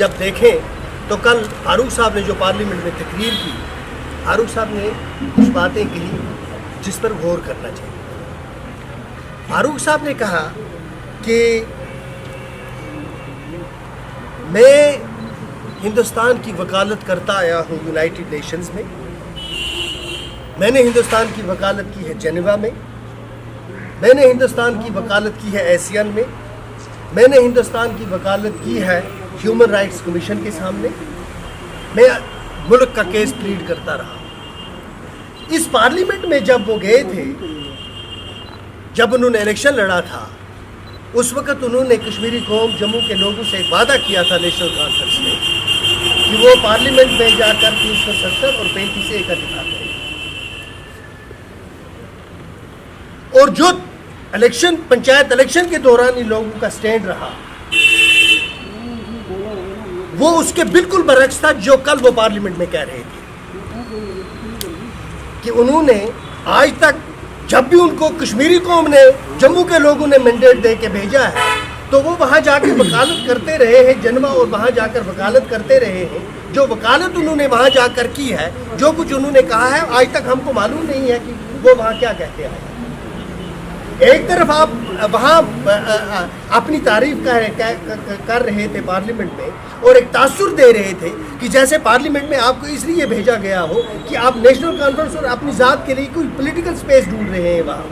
जब देखें तो कल फारूक साहब ने जो पार्लियामेंट में तकरीर की, फारूक साहब ने कुछ बातें कही जिस पर गौर करना चाहिए। फारूक साहब ने कहा कि मैं हिंदुस्तान की वकालत करता आया हूँ यूनाइटेड नेशंस में, मैंने हिंदुस्तान की वकालत की है जेनेवा में, मैंने हिंदुस्तान की वकालत की है एशियन में, मैंने हिंदुस्तान की वकालत की है ह्यूमन राइट्स कमीशन के सामने, मैं मुल्क का केस प्लीड करता रहा। इस पार्लियामेंट में जब वो गए थे, जब उन्होंने इलेक्शन लड़ा था, उस वक्त उन्होंने कश्मीरी कौम जम्मू के लोगों से एक वादा किया था नेशनल कॉन्फ्रेंस में कि वो पार्लियामेंट में जाकर 370 और 35 से एक दिखा करेंगे। और जो इलेक्शन, पंचायत इलेक्शन के दौरान इन लोगों का स्टैंड रहा, वो उसके बिल्कुल बरक्स था जो कल वो पार्लियामेंट में कह रहे थे कि उन्होंने आज तक जब भी उनको कश्मीरी कौम ने, जम्मू के लोगों ने मैंडेट दे के भेजा है, तो वो वहाँ जाकर वकालत करते रहे हैं जेनेवा, और वहाँ जाकर वकालत करते रहे हैं। जो वकालत उन्होंने वहाँ जाकर की है, जो कुछ उन्होंने कहा है, आज तक हमको मालूम नहीं है कि वो वहाँ क्या कहते हैं। एक तरफ आप वहाँ अपनी तारीफ कर रहे थे पार्लियामेंट में, और एक तासुर दे रहे थे कि जैसे पार्लियामेंट में आपको इसलिए भेजा गया हो कि आप नेशनल कॉन्फ्रेंस और अपनी ज़ात के लिए कोई पॉलिटिकल स्पेस ढूंढ रहे हैं, वहाँ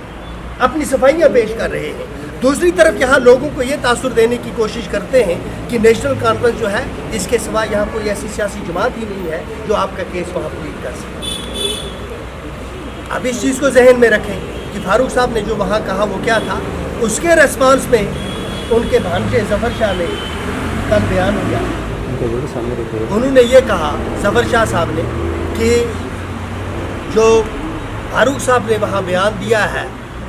अपनी सफाइयाँ पेश कर रहे हैं। दूसरी तरफ यहाँ लोगों को ये तासुर देने की कोशिश करते हैं कि नेशनल कॉन्फ्रेंस जो है, इसके सिवा यहाँ कोई ऐसी सियासी जमात ही नहीं है जो आपका केस वहाँ प्लीड कर सके। अब इस चीज़ को जहन में रखें कि फारूक साहब ने जो वहाँ कहा वो क्या था। उसके रेस्पॉन्स में उनके भांजे जफर शाह ने कल बयान दिया। उन्होंने ये कहा, जफर शाह साहब ने, कि जो फारूक साहब ने वहाँ बयान दिया है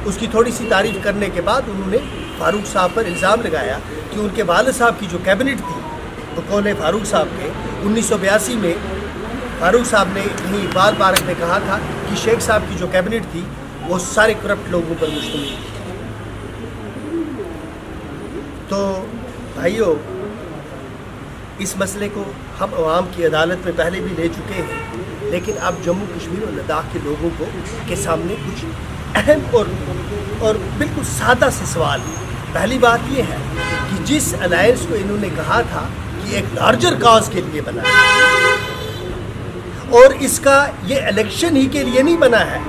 उसकी थोड़ी सी तारीफ करने के बाद उन्होंने फारूक साहब पर इल्ज़ाम लगाया कि उनके वालिद साहब की जो कैबिनेट थी, बकौल फारूक साहब के 1982 में फारूक साहब ने कहीं इकबाल पार्क में कहा था कि शेख साहब की जो कैबिनेट थी वो सारे करप्ट लोगों पर मुश्तमिल थी। तो भाइयों, इस मसले को हम अवाम की अदालत में पहले भी ले चुके हैं, लेकिन अब जम्मू कश्मीर और लद्दाख के लोगों को के सामने कुछ अहम और बिल्कुल सादा से सवाल है। पहली बात यह है कि जिस अलायंस को इन्होंने कहा था कि एक लार्जर काज के लिए बना है, और इसका ये इलेक्शन ही के लिए नहीं बना है,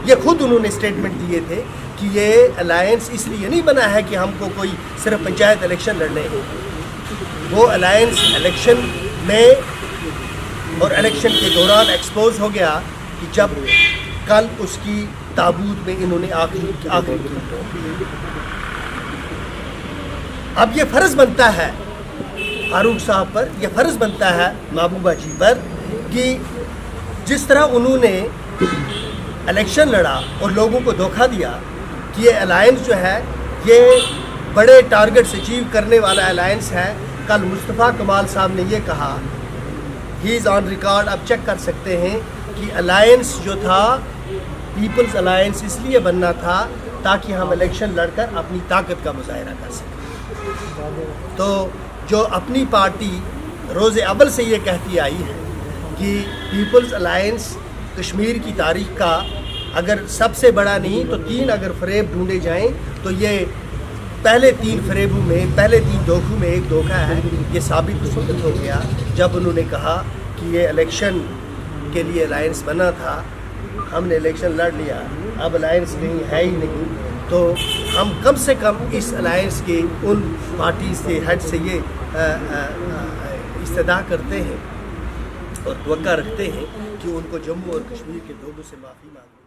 ये खुद उन्होंने स्टेटमेंट दिए थे कि ये अलायंस इसलिए नहीं बना है कि हमको कोई सिर्फ पंचायत इलेक्शन लड़ने हैं। वो अलायंस इलेक्शन में और इलेक्शन के दौरान एक्सपोज हो गया कि जब कल उसकी ताबूत में इन्होंने आखिरी की। अब ये फ़र्ज़ बनता है फारूक साहब पर, यह फ़र्ज़ बनता है महबूबा जी पर कि जिस तरह उन्होंने इलेक्शन लड़ा और लोगों को धोखा दिया कि ये अलायंस जो है ये बड़े टारगेट्स अचीव करने वाला अलायंस है। कल मुस्तफ़ा कमाल साहब ने ये कहा, ही इज़ ऑन रिकॉर्ड, आप चेक कर सकते हैं कि अलायंस जो था, पीपल्स अलायंस इसलिए बनना था ताकि हम इलेक्शन लड़कर अपनी ताकत का मुजाहरा कर सकें। तो जो अपनी पार्टी रोज़े अव्वल से ये कहती आई है कि पीपल्स अलायंस कश्मीर की तारीख का अगर सबसे बड़ा नहीं तो 3 अगर फ़रेब ढूंढे जाएं तो ये पहले 3 फ़रेबों में, पहले 3 धोखों में एक धोखा है। ये साबित उस वक्त हो गया जब उन्होंने कहा कि ये इलेक्शन के लिए अलायंस बना था, हमने इलेक्शन लड़ लिया, अब अलायंस कहीं है ही नहीं। तो हम कम से कम इस अलायंस के उन पार्टी से हेड से ये इस्तदा करते हैं और तवक्का रखते हैं कि उनको जम्मू और कश्मीर के लोगों से माफ़ी मांगनी